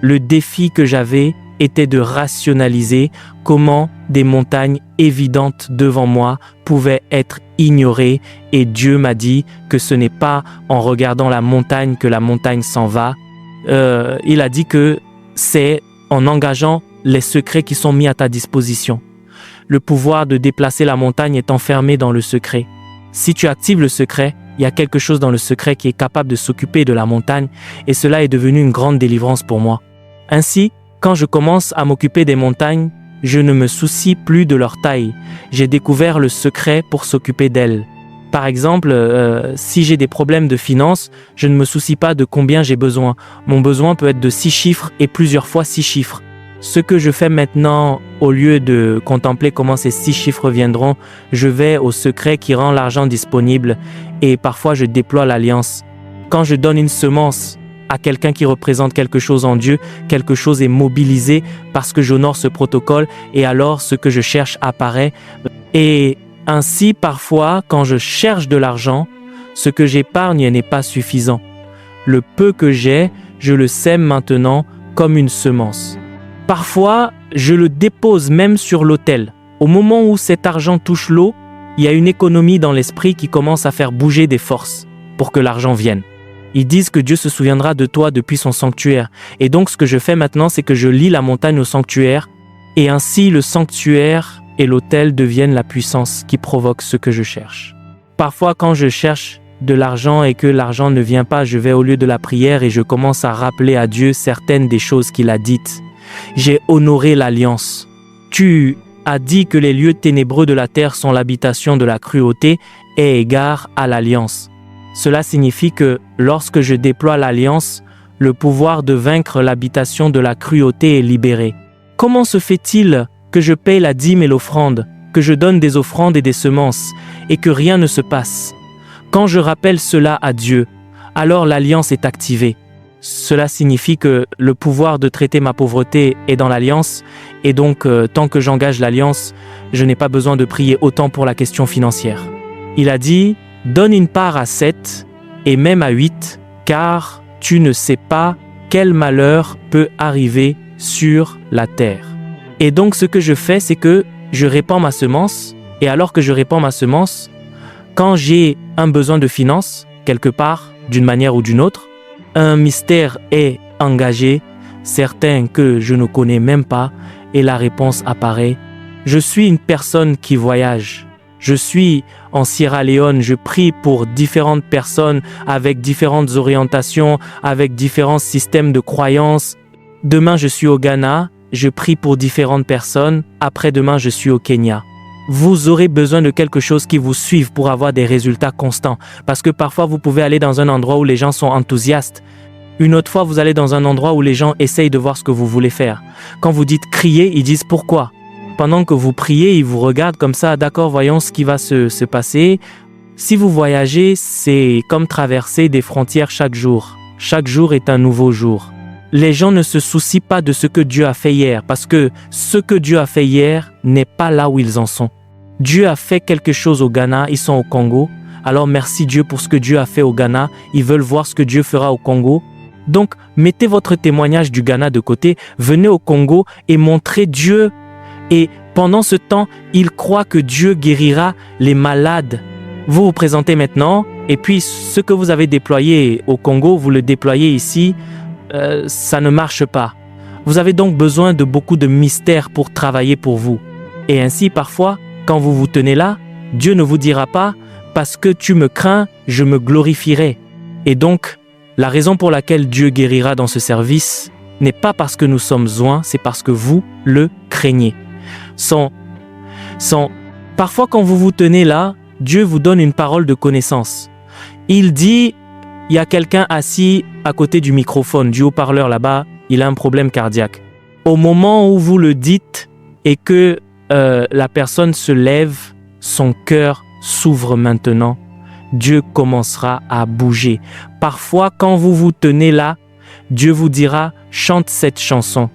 Le défi que j'avais était de rationaliser comment des montagnes évidentes devant moi pouvaient être ignorées, et Dieu m'a dit que ce n'est pas en regardant la montagne que la montagne s'en va. Il a dit que c'est en engageant les secrets qui sont mis à ta disposition. Le pouvoir de déplacer la montagne est enfermé dans le secret. Si tu actives le secret, il y a quelque chose dans le secret qui est capable de s'occuper de la montagne, et cela est devenu une grande délivrance pour moi. Ainsi, quand je commence à m'occuper des montagnes, je ne me soucie plus de leur taille. J'ai découvert le secret pour s'occuper d'elles. Par exemple, si j'ai des problèmes de finances, je ne me soucie pas de combien j'ai besoin. Mon besoin peut être de 6 chiffres et plusieurs fois 6 chiffres. Ce que je fais maintenant, au lieu de contempler comment ces 6 chiffres viendront, je vais au secret qui rend l'argent disponible, et parfois je déploie l'alliance. Quand je donne une semence à quelqu'un qui représente quelque chose en Dieu, quelque chose est mobilisé parce que j'honore ce protocole, et alors ce que je cherche apparaît. Et ainsi, parfois, quand je cherche de l'argent, ce que j'épargne n'est pas suffisant. Le peu que j'ai, je le sème maintenant comme une semence. Parfois, je le dépose même sur l'autel. Au moment où cet argent touche l'eau, il y a une économie dans l'esprit qui commence à faire bouger des forces pour que l'argent vienne. Ils disent que Dieu se souviendra de toi depuis son sanctuaire. Et donc, ce que je fais maintenant, c'est que je lie la montagne au sanctuaire, et ainsi le sanctuaire et l'autel deviennent la puissance qui provoque ce que je cherche. Parfois, quand je cherche de l'argent et que l'argent ne vient pas, je vais au lieu de la prière et je commence à rappeler à Dieu certaines des choses qu'il a dites. J'ai honoré l'alliance. Tu as dit que les lieux ténébreux de la terre sont l'habitation de la cruauté et égard à l'alliance. Cela signifie que lorsque je déploie l'alliance, le pouvoir de vaincre l'habitation de la cruauté est libéré. Comment se fait-il que je paye la dîme et l'offrande, que je donne des offrandes et des semences, et que rien ne se passe? Quand je rappelle cela à Dieu, alors l'alliance est activée. Cela signifie que le pouvoir de traiter ma pauvreté est dans l'alliance, et donc tant que j'engage l'alliance, je n'ai pas besoin de prier autant pour la question financière. Il a dit: donne une part à 7 et même à 8, car tu ne sais pas quel malheur peut arriver sur la terre. Et donc ce que je fais, c'est que je répands ma semence, et alors que je répands ma semence, quand j'ai un besoin de finances, quelque part, d'une manière ou d'une autre, un mystère est engagé, certains que je ne connais même pas, et la réponse apparaît. Je suis une personne qui voyage. Je suis en Sierra Leone, je prie pour différentes personnes avec différentes orientations, avec différents systèmes de croyances. Demain, je suis au Ghana, je prie pour différentes personnes. Après-demain, je suis au Kenya. Vous aurez besoin de quelque chose qui vous suive pour avoir des résultats constants. Parce que parfois, vous pouvez aller dans un endroit où les gens sont enthousiastes. Une autre fois, vous allez dans un endroit où les gens essayent de voir ce que vous voulez faire. Quand vous dites crier, ils disent pourquoi. Pendant que vous priez, ils vous regardent comme ça, d'accord, voyons ce qui va se passer. Si vous voyagez, c'est comme traverser des frontières chaque jour. Chaque jour est un nouveau jour. Les gens ne se soucient pas de ce que Dieu a fait hier, parce que ce que Dieu a fait hier n'est pas là où ils en sont. Dieu a fait quelque chose au Ghana, ils sont au Congo. Alors merci Dieu pour ce que Dieu a fait au Ghana. Ils veulent voir ce que Dieu fera au Congo. Donc, mettez votre témoignage du Ghana de côté, venez au Congo et montrez Dieu. Et pendant ce temps, ils croient que Dieu guérira les malades. Vous vous présentez maintenant, et puis ce que vous avez déployé au Congo, vous le déployez ici, ça ne marche pas. Vous avez donc besoin de beaucoup de mystères pour travailler pour vous. Et ainsi, parfois, quand vous vous tenez là, Dieu ne vous dira pas « parce que tu me crains, je me glorifierai ». Et donc, la raison pour laquelle Dieu guérira dans ce service n'est pas parce que nous sommes oints, c'est parce que vous le craignez. Parfois, quand vous vous tenez là, Dieu vous donne une parole de connaissance. Il dit, il y a quelqu'un assis à côté du microphone, du haut-parleur là-bas, il a un problème cardiaque. Au moment où vous le dites et que la personne se lève, son cœur s'ouvre maintenant. Dieu commencera à bouger. Parfois, quand vous vous tenez là, Dieu vous dira « chante cette chanson ».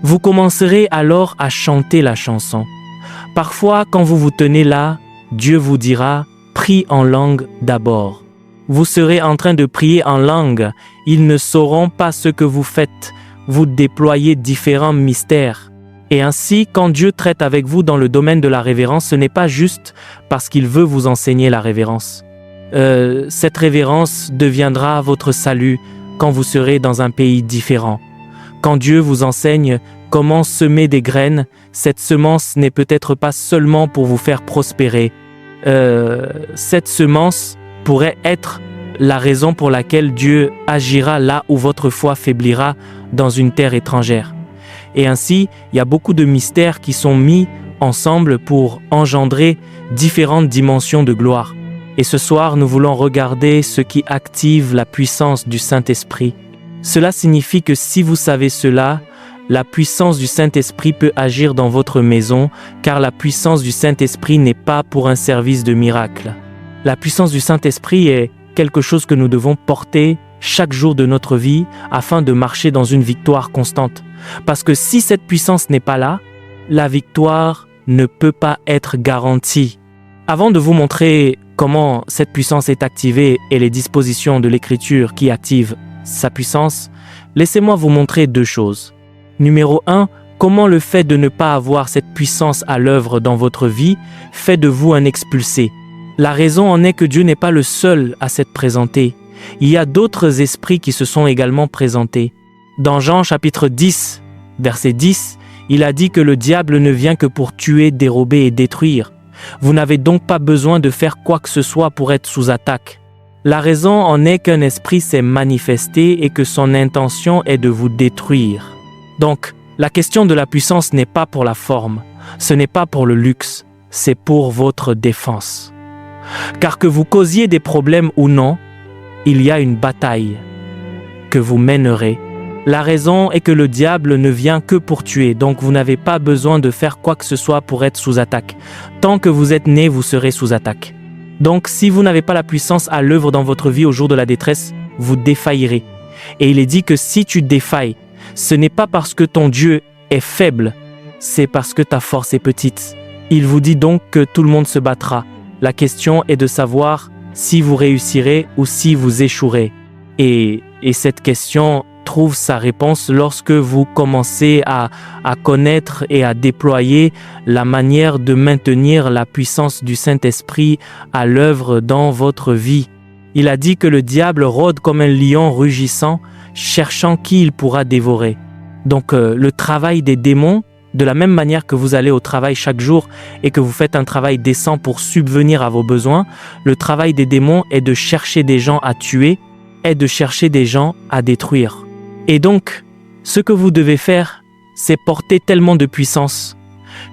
Vous commencerez alors à chanter la chanson. Parfois, quand vous vous tenez là, Dieu vous dira « prie en langue d'abord ». Vous serez en train de prier en langue. Ils ne sauront pas ce que vous faites. vous déployez différents mystères. Et ainsi, quand Dieu traite avec vous dans le domaine de la révérence, ce n'est pas juste parce qu'il veut vous enseigner la révérence. Cette révérence deviendra votre salut quand vous serez dans un pays différent. Quand Dieu vous enseigne comment semer des graines, cette semence n'est peut-être pas seulement pour vous faire prospérer. Cette semence pourrait être la raison pour laquelle Dieu agira là où votre foi faiblira dans une terre étrangère. Et ainsi, il y a beaucoup de mystères qui sont mis ensemble pour engendrer différentes dimensions de gloire. Et ce soir, nous voulons regarder ce qui active la puissance du Saint-Esprit. Cela signifie que si vous savez cela, la puissance du Saint-Esprit peut agir dans votre maison, car la puissance du Saint-Esprit n'est pas pour un service de miracle. La puissance du Saint-Esprit est quelque chose que nous devons porter chaque jour de notre vie afin de marcher dans une victoire constante. Parce que si cette puissance n'est pas là, la victoire ne peut pas être garantie. Avant de vous montrer comment cette puissance est activée et les dispositions de l'Écriture qui activent sa puissance, laissez-moi vous montrer deux choses. Numéro 1, comment le fait de ne pas avoir cette puissance à l'œuvre dans votre vie fait de vous un expulsé. La raison en est que Dieu n'est pas le seul à s'être présenté. Il y a d'autres esprits qui se sont également présentés. Dans Jean chapitre 10, verset 10, il a dit que le diable ne vient que pour tuer, dérober et détruire. Vous n'avez donc pas besoin de faire quoi que ce soit pour être sous attaque. La raison en est qu'un esprit s'est manifesté et que son intention est de vous détruire. Donc, la question de la puissance n'est pas pour la forme, ce n'est pas pour le luxe, c'est pour votre défense. Car que vous causiez des problèmes ou non, il y a une bataille que vous mènerez. La raison est que le diable ne vient que pour tuer, donc vous n'avez pas besoin de faire quoi que ce soit pour être sous attaque. Tant que vous êtes né, vous serez sous attaque. Donc si vous n'avez pas la puissance à l'œuvre dans votre vie au jour de la détresse, vous défaillerez. Et il est dit que si tu défailles, ce n'est pas parce que ton Dieu est faible, c'est parce que ta force est petite. Il vous dit donc que tout le monde se battra. La question est de savoir si vous réussirez ou si vous échouerez. Et cette question trouve sa réponse lorsque vous commencez à connaître et à déployer la manière de maintenir la puissance du Saint-Esprit à l'œuvre dans votre vie. Il a dit que le diable rôde comme un lion rugissant, cherchant qui il pourra dévorer. Donc le travail des démons, de la même manière que vous allez au travail chaque jour et que vous faites un travail décent pour subvenir à vos besoins, le travail des démons est de chercher des gens à tuer, est de chercher des gens à détruire. Et donc, ce que vous devez faire, c'est porter tellement de puissance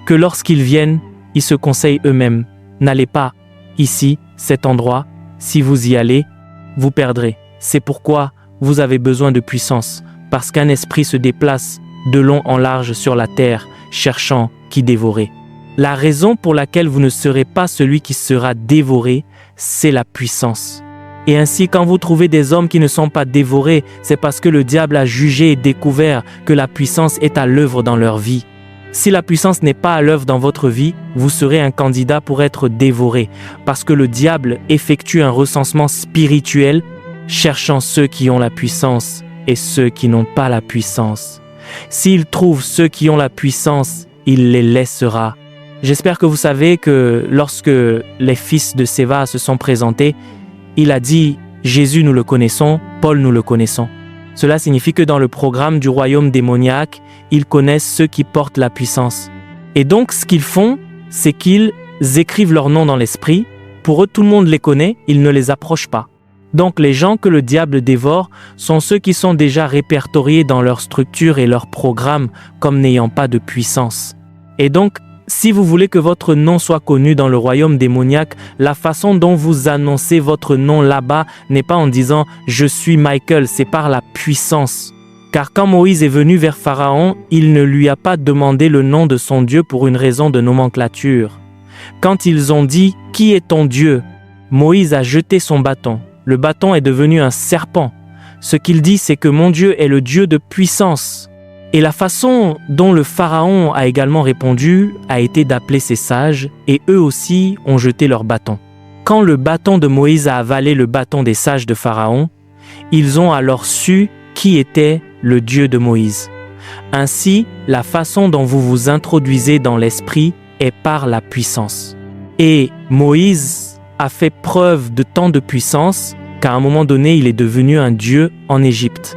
que lorsqu'ils viennent, ils se conseillent eux-mêmes. N'allez pas ici, cet endroit, si vous y allez, vous perdrez. C'est pourquoi vous avez besoin de puissance, parce qu'un esprit se déplace de long en large sur la terre, cherchant qui dévorer. La raison pour laquelle vous ne serez pas celui qui sera dévoré, c'est la puissance. Et ainsi, quand vous trouvez des hommes qui ne sont pas dévorés, c'est parce que le diable a jugé et découvert que la puissance est à l'œuvre dans leur vie. Si la puissance n'est pas à l'œuvre dans votre vie, vous serez un candidat pour être dévoré, parce que le diable effectue un recensement spirituel, cherchant ceux qui ont la puissance et ceux qui n'ont pas la puissance. S'il trouve ceux qui ont la puissance, il les laissera. J'espère que vous savez que lorsque les fils de Séva se sont présentés, il a dit « Jésus nous le connaissons, Paul nous le connaissons ». Cela signifie que dans le programme du royaume démoniaque, ils connaissent ceux qui portent la puissance. Et donc ce qu'ils font, c'est qu'ils écrivent leur nom dans l'esprit. Pour eux, tout le monde les connaît, ils ne les approchent pas. Donc les gens que le diable dévore sont ceux qui sont déjà répertoriés dans leur structure et leur programme comme n'ayant pas de puissance. Et donc, si vous voulez que votre nom soit connu dans le royaume démoniaque, la façon dont vous annoncez votre nom là-bas n'est pas en disant « Je suis Michael », c'est par la puissance. Car quand Moïse est venu vers Pharaon, il ne lui a pas demandé le nom de son Dieu pour une raison de nomenclature. Quand ils ont dit « Qui est ton Dieu ?», Moïse a jeté son bâton. Le bâton est devenu un serpent. Ce qu'il dit, c'est que mon Dieu est le Dieu de puissance. Et la façon dont le Pharaon a également répondu a été d'appeler ses sages, et eux aussi ont jeté leur bâton. Quand le bâton de Moïse a avalé le bâton des sages de Pharaon, ils ont alors su qui était le Dieu de Moïse. Ainsi, la façon dont vous vous introduisez dans l'esprit est par la puissance. Et Moïse a fait preuve de tant de puissance qu'à un moment donné, il est devenu un dieu en Égypte.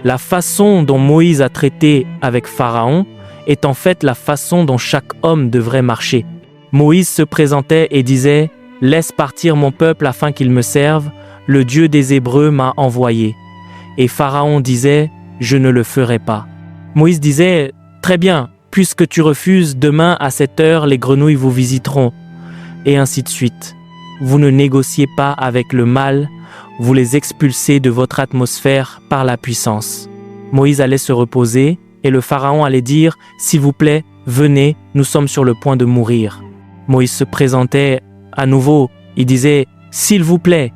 La façon dont Moïse a traité avec Pharaon est en fait la façon dont chaque homme devrait marcher. Moïse se présentait et disait « Laisse partir mon peuple afin qu'il me serve, le Dieu des Hébreux m'a envoyé. » Et Pharaon disait « Je ne le ferai pas. » Moïse disait « Très bien, puisque tu refuses, demain à cette heure, les grenouilles vous visiteront. » Et ainsi de suite. Vous ne négociez pas avec le mal, vous les expulsez de votre atmosphère par la puissance. Moïse allait se reposer et le Pharaon allait dire « S'il vous plaît, venez, nous sommes sur le point de mourir. » Moïse se présentait à nouveau, il disait « S'il vous plaît,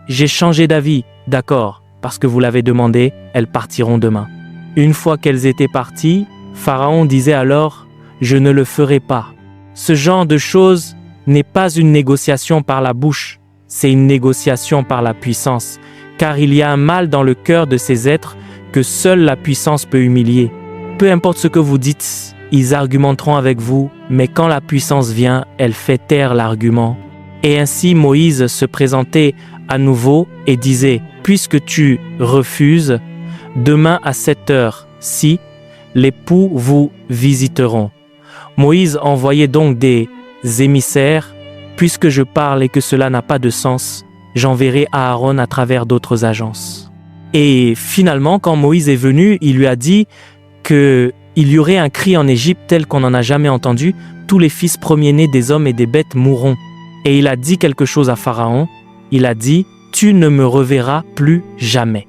j'ai changé d'avis. D'accord, parce que vous l'avez demandé, elles partiront demain. » Une fois qu'elles étaient parties, Pharaon disait alors « Je ne le ferai pas. » Ce genre de choses n'est pas une négociation par la bouche, c'est une négociation par la puissance, car il y a un mal dans le cœur de ces êtres que seule la puissance peut humilier. Peu importe ce que vous dites, ils argumenteront avec vous, mais quand la puissance vient, elle fait taire l'argument. Et ainsi Moïse se présentait à nouveau et disait « Puisque tu refuses, demain à 7 heures, si les poux vous visiteront. » Moïse envoyait donc des émissaires. Puisque je parle et que cela n'a pas de sens, j'enverrai Aaron à travers d'autres agences. Et finalement, quand Moïse est venu, il lui a dit qu'il y aurait un cri en Égypte tel qu'on n'en a jamais entendu, tous les fils premiers-nés des hommes et des bêtes mourront. Et il a dit quelque chose à Pharaon, il a dit « Tu ne me reverras plus jamais ».